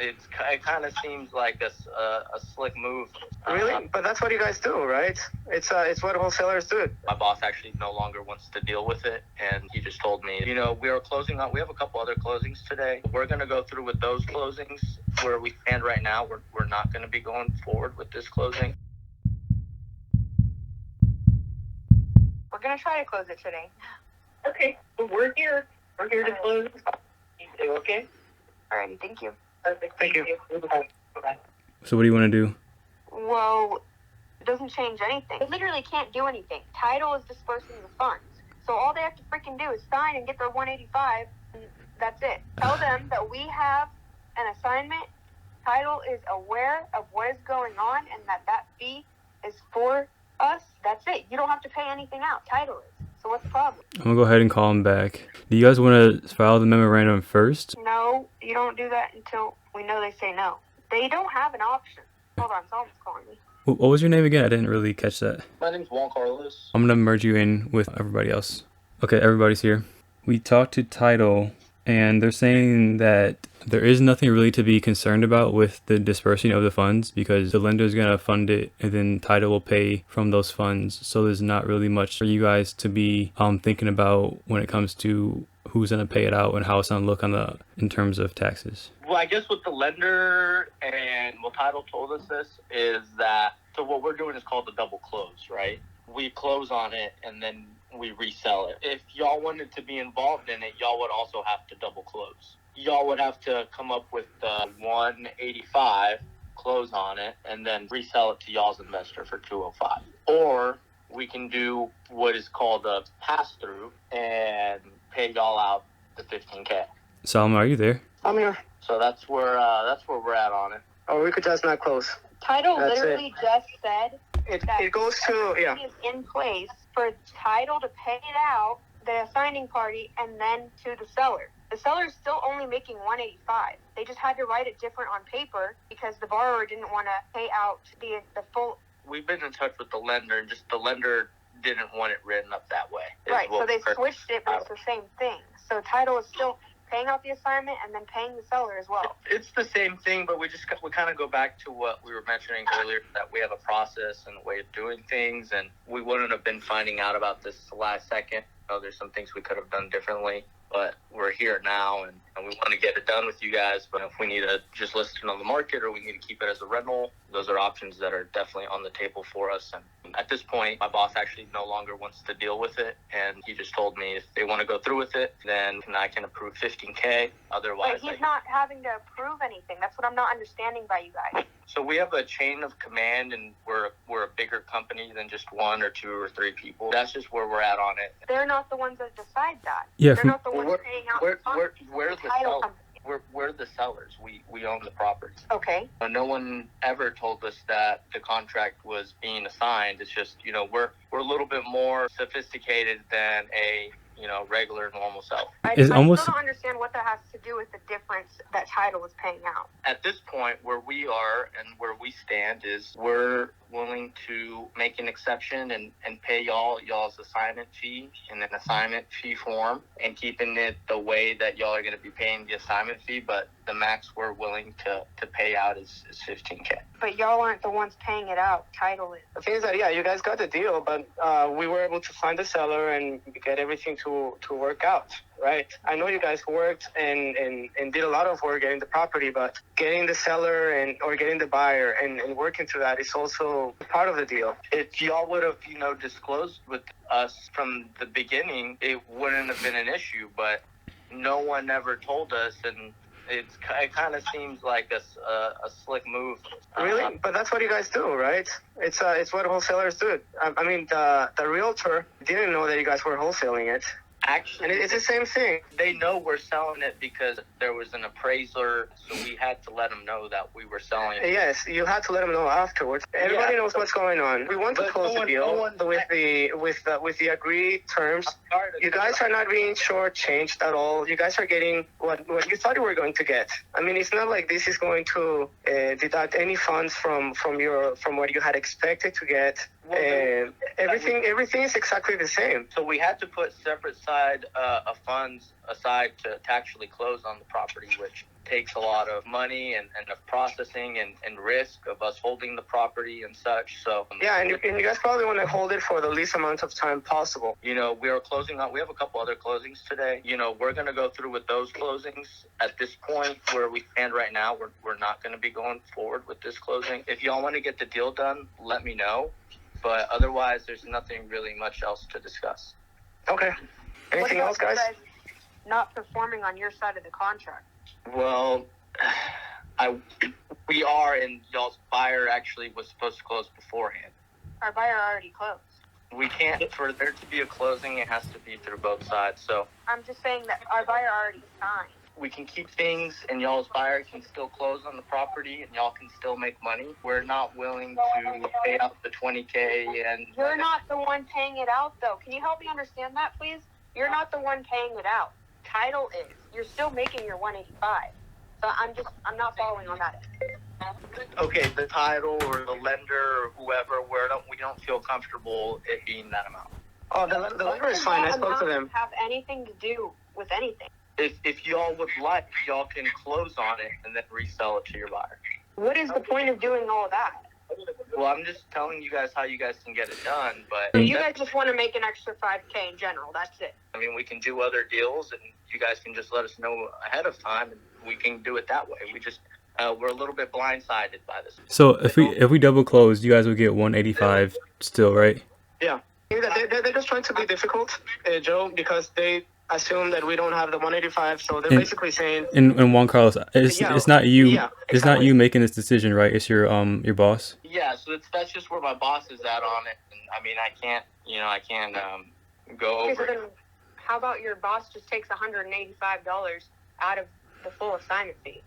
It kind of seems like a slick move. Really? But that's what you guys do, right? It's what wholesalers do. My boss actually no longer wants to deal with it, and he just told me, we are closing on. We have a couple other closings today. We're going to go through with those closings. Where we stand right now, we're not going to be going forward with this closing. We're going to try to close it today. Okay, well, we're here. We're here to close. Okay? Alrighty, thank you. Perfect. Thank you. Bye-bye. So what do you want to do? Well, it doesn't change anything. They literally can't do anything. Title is dispersing the funds. So all they have to freaking do is sign and get their 185, and that's it. Tell them that we have an assignment. Title is aware of what is going on and that fee is for us. That's it. You don't have to pay anything out. Title is. So what's the problem? I'm going to go ahead and call him back. Do you guys want to file the memorandum first? No, you don't do that until we know they say no. They don't have an option. Hold on, someone's calling me. What was your name again? I didn't really catch that. My name's Juan Carlos. I'm going to merge you in with everybody else. Okay, everybody's here. We talked to Title, and they're saying that there is nothing really to be concerned about with the dispersing of the funds because the lender is going to fund it and then Title will pay from those funds. So there's not really much for you guys to be thinking about when it comes to who's going to pay it out and how it's going to look in terms of taxes. Well, I guess what the lender and what Title told us this is that, so what we're doing is called the double close, right? We close on it and then we resell it. If y'all wanted to be involved in it, y'all would also have to double close. Y'all would have to come up with the 185, close on it, and then resell it to y'all's investor for 205. Or we can do what is called a pass-through and pay y'all out the $15K. Salma, are you there? I'm here. So that's where we're at on it. Or we could just not close. Title That's literally just said that It goes to, yeah. is in place for Title to pay it out, the assigning party, and then to the seller. The seller is still only making 185. They just had to write it different on paper because the borrower didn't want to pay out the full. We've been in touch with the lender, and just the lender didn't want it written up that way. Right, so they switched it, but it's the same thing. So Title is still paying out the assignment and then paying the seller as well. It's the same thing, but we kind of go back to what we were mentioning earlier, that we have a process and a way of doing things, and we wouldn't have been finding out about this last second. There's some things we could have done differently, but we're here now, and we want to get it done with you guys. But if we need to just list it on the market or we need to keep it as a rental, those are options that are definitely on the table for us. And at this point, my boss actually no longer wants to deal with it, and he just told me if they want to go through with it, then I can approve $15K. Otherwise, but he's not having to approve anything. That's what I'm not understanding by you guys. So we have a chain of command, and we're a bigger company than just one or two or three people. That's just where we're at on it. They're not the ones that decide that. Yeah, they're not the ones paying out the funds. We're the sellers. We're the sellers. We own the property. Okay. No one ever told us that the contract was being assigned. It's just, we're a little bit more sophisticated than a regular normal seller. I still don't understand what that has to do with the difference that Title is paying out. At this point, where we are and where we stand is we're willing to make an exception and pay y'all's assignment fee in an assignment fee form and keeping it the way that y'all are going to be paying the assignment fee, but the max we're willing to pay out is $15K. But y'all aren't the ones paying it out. Title is. The thing is that, yeah, you guys got the deal, but we were able to find the seller and get everything to work out, right? I know you guys worked and did a lot of work getting the property, but getting the seller or getting the buyer and working through that is also part of the deal. If y'all would have, disclosed with us from the beginning, it wouldn't have been an issue, but no one ever told us, and it kind of seems like a slick move. Really? But that's what you guys do, right? It's what wholesalers do. I mean, the realtor didn't know that you guys were wholesaling it. Actually, and it's the same thing. They know we're selling it because there was an appraiser, so we had to let them know that we were selling it. Yes, you had to let them know afterwards. Everybody knows what's going on. We want to close the deal with the agreed terms. You guys are not being shortchanged at all. You guys are getting what you thought you were going to get. I mean, it's not like this is going to deduct any funds from what you had expected to get. Everything is exactly the same. So we had to put separate side of funds aside to actually close on the property, which takes a lot of money and of processing and risk of us holding the property and such. So yeah, and you guys probably want to hold it for the least amount of time possible. we are closing on. We have a couple other closings today. We're going to go through with those closings. At this point where we stand right now, we're not going to be going forward with this closing. If y'all want to get the deal done, let me know. But otherwise, there's nothing really much else to discuss. Okay. Anything else, guys? Not performing on your side of the contract. Well, we are, and y'all's buyer actually was supposed to close beforehand. Our buyer already closed. We can't, for there to be a closing, it has to be through both sides. So I'm just saying that our buyer already signed. We can keep things, and y'all's buyer can still close on the property, and y'all can still make money. We're not willing to pay out the $20K. And you're not the one paying it out, though. Can you help me understand that, please? You're not the one paying it out. Title is. You're still making your $185. So I'm not following on that. Okay, the title or the lender or whoever, we don't feel comfortable it being that amount. Oh, the lender is fine. I spoke to them. Have anything to do with anything. If y'all would like, y'all can close on it and then resell it to your buyer. What is the point of doing all that? Well, I'm just telling you guys how you guys can get it done, but... So you guys just want to make an extra $5K in general, that's it? I mean, we can do other deals, and you guys can just let us know ahead of time, and we can do it that way. We just... we're a little bit blindsided by this. So if we double close, you guys will get 185 still, right? Yeah. They're just trying to be difficult, Joe, because they assume that we don't have the 185, so they're basically saying... And Juan Carlos, it's not you. Yeah, exactly. It's not you making this decision, right? It's your boss. Yeah, so that's just where my boss is at on it. And I mean, I can't go over. So then, how about your boss just takes $185 out of the full assignment fee?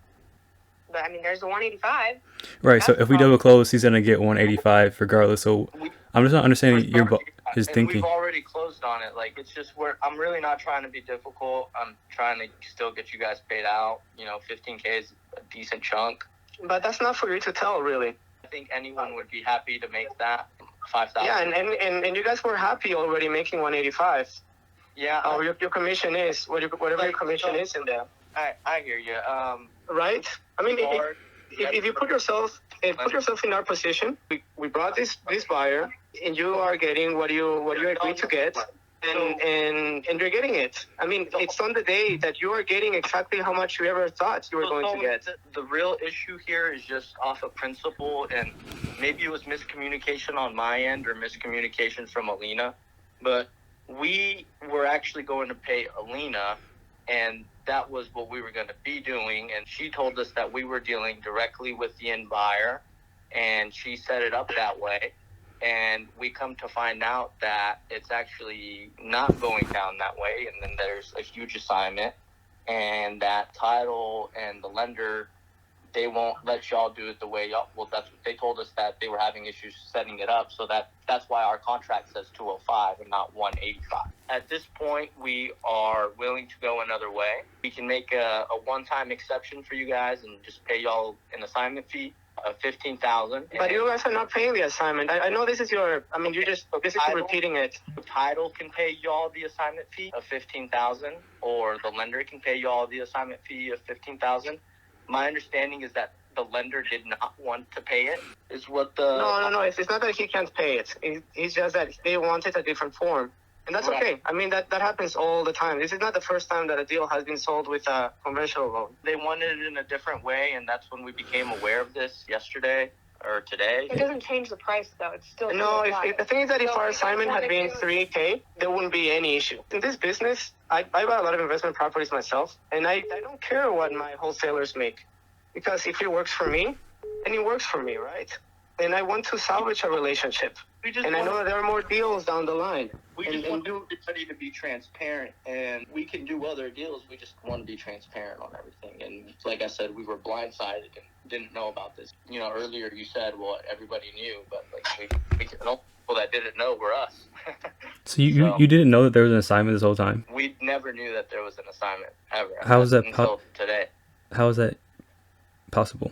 But I mean, there's the 185. Right. So if we double close, he's gonna get 185 regardless. So I'm just not understanding his thinking. We've already closed on it. Like, it's just I'm really not trying to be difficult. I'm trying to still get you guys paid out. $15K is a decent chunk. But that's not for you to tell, really. I think anyone would be happy to make that $5,000. Yeah, and you guys were happy already making 185. Yeah. Your commission is whatever your commission is in there. I hear you. Right. I mean, if you put yourself in our position, we brought this buyer, and you are getting what you agreed to get, and you're getting it. I mean, it's on the day that you are getting exactly how much you ever thought you were going to get. The real issue here is just off of principle, and maybe it was miscommunication on my end or miscommunication from Alina, but we were actually going to pay Alina, and that was what we were going to be doing, and she told us that we were dealing directly with the end buyer, and she set it up that way, and we come to find out that it's actually not going down that way, and then there's a huge assignment, and that title and the lender, they won't let y'all do it the way y'all... Well, that's what they told us, that they were having issues setting it up, so that's why our contract says 205 and not 185. At this point, we are willing to go another way. We can make a one-time exception for you guys and just pay y'all an assignment fee of $15,000. But you guys are not paying the assignment. I know this is your... I mean, you're just basically repeating it. The title can pay y'all the assignment fee of $15,000, or the lender can pay y'all the assignment fee of $15,000. My understanding is that the lender did not want to pay it, is what the... No. It's not that he can't pay it. It's just that they wanted a different form. And that's okay. I mean, that happens all the time. This is not the first time that a deal has been sold with a conventional loan. They wanted it in a different way, and that's when we became aware of this yesterday or today. It doesn't change the price, though. It's still... No, the thing is that if our assignment had been $3K, there wouldn't be any issue. In this business, I buy a lot of investment properties myself, and I don't care what my wholesalers make. Because if it works for me, then it works for me, right? And I want to salvage a relationship. And I know that there are more deals down the line. We just want everybody to be transparent, and we can do other deals. We just want to be transparent on everything. And like I said, we were blindsided and didn't know about this. Earlier you said, well, everybody knew, but like we people that didn't know were us. So you didn't know that there was an assignment this whole time? We never knew that there was an assignment ever. How is that until today? How is that possible?